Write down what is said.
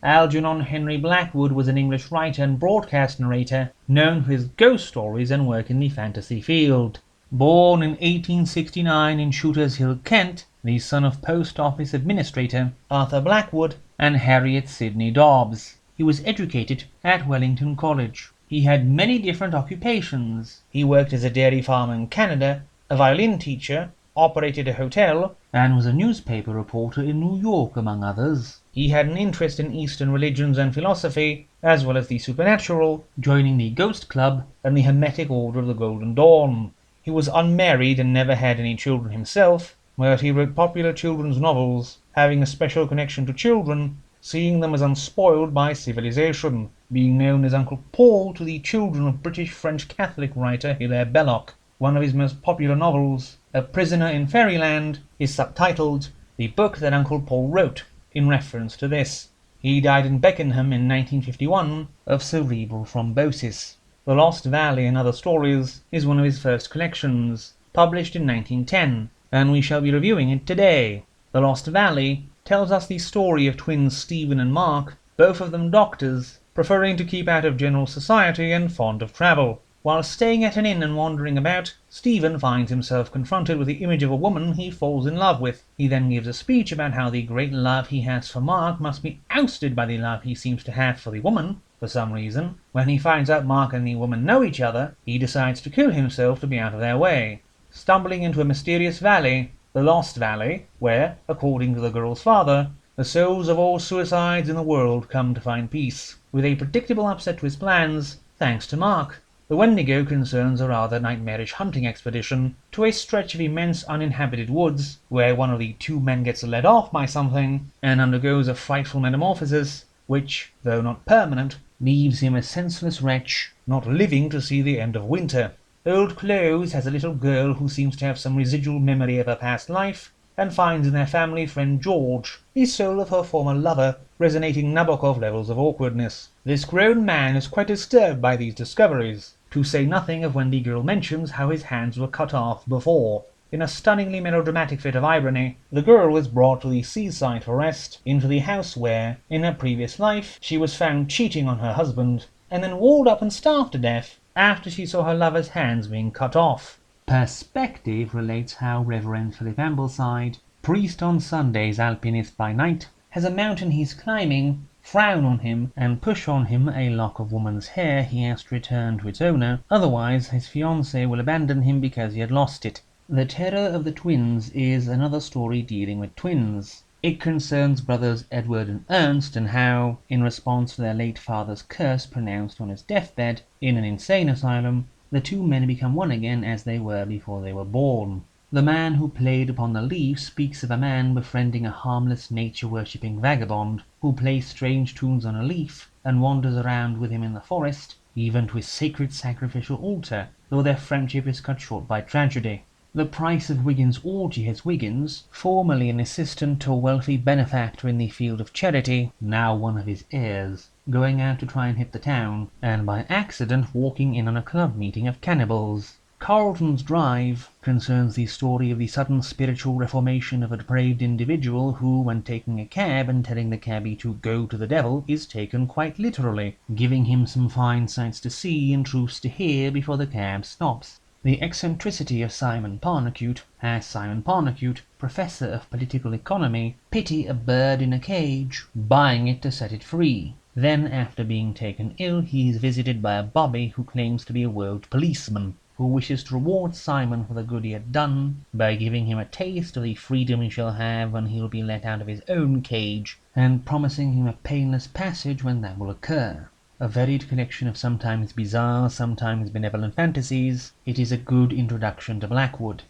Algernon Henry Blackwood was an English writer and broadcast narrator known for his ghost stories and work in the fantasy field. Born in 1869 in Shooters Hill, Kent, the son of Post Office Administrator Arthur Blackwood and Harriet Sidney Dobbs, he was educated at Wellington College. He had many different occupations. He worked as a dairy farmer in Canada, a violin teacher, operated a hotel, and was a newspaper reporter in New York, among others. He had an interest in Eastern religions and philosophy, as well as the supernatural, joining the Ghost Club and the Hermetic Order of the Golden Dawn. He was unmarried and never had any children himself, but he wrote popular children's novels, having a special connection to children, seeing them as unspoiled by civilization, being known as Uncle Paul to the children of British French Catholic writer Hilaire Belloc. One of his most popular novels, A Prisoner in Fairyland, is subtitled The Book That Uncle Paul Wrote, in reference to this. He died in Beckenham in 1951 of cerebral thrombosis. The Lost Valley and Other Stories is one of his first collections, published in 1910, and we shall be reviewing it today. The Lost Valley tells us the story of twins Stephen and Mark, both of them doctors, preferring to keep out of general society and fond of travel. While staying at an inn and wandering about, Stephen finds himself confronted with the image of a woman he falls in love with. He then gives a speech about how the great love he has for Mark must be ousted by the love he seems to have for the woman. For some reason, when he finds out Mark and the woman know each other, he decides to kill himself to be out of their way, stumbling into a mysterious valley, the Lost Valley, where, according to the girl's father, the souls of all suicides in the world come to find peace, with a predictable upset to his plans, thanks to Mark. The Wendigo concerns a rather nightmarish hunting expedition to a stretch of immense uninhabited woods, where one of the two men gets led off by something and undergoes a frightful metamorphosis, which, though not permanent, leaves him a senseless wretch, not living to see the end of winter. Old Clothes has a little girl who seems to have some residual memory of her past life, and finds in their family friend George the soul of her former lover, resonating Nabokov levels of awkwardness. This grown man is quite disturbed by these discoveries, to say nothing of when the girl mentions how his hands were cut off before. In a stunningly melodramatic fit of irony, the girl was brought to the seaside for rest, into the house where, in her previous life, she was found cheating on her husband, and then walled up and starved to death after she saw her lover's hands being cut off. Perspective relates how Reverend Philip Ambleside, priest on Sundays, alpinist by night, has a mountain he's climbing frown on him and push on him a lock of woman's hair he has to return to its owner, otherwise his fiancée will abandon him because he had lost it. The Terror of the Twins is another story dealing with twins. It concerns brothers Edward and Ernst and how, in response to their late father's curse pronounced on his deathbed in an insane asylum, the two men become one again as they were before they were born. The man who played upon the leaf speaks of a man befriending a harmless nature-worshipping vagabond who plays strange tunes on a leaf and wanders around with him in the forest, even to his sacred sacrificial altar, though their friendship is cut short by tragedy. The price of Wiggins' orgy has Wiggins, formerly an assistant to a wealthy benefactor in the field of charity, now one of his heirs, going out to try and hit the town, and by accident walking in on a club meeting of cannibals. Carlton's Drive concerns the story of the sudden spiritual reformation of a depraved individual who, when taking a cab and telling the cabby to go to the devil, is taken quite literally, giving him some fine sights to see and truths to hear before the cab stops. The eccentricity of Simon Parnacute has Simon Parnacute, professor of political economy, pity a bird in a cage, buying it to set it free. Then, after being taken ill, he is visited by a bobby who claims to be a world policeman, who wishes to reward Simon for the good he had done by giving him a taste of the freedom he shall have when he will be let out of his own cage, and promising him a painless passage when that will occur. A varied collection of sometimes bizarre, sometimes benevolent fantasies, it is a good introduction to Blackwood.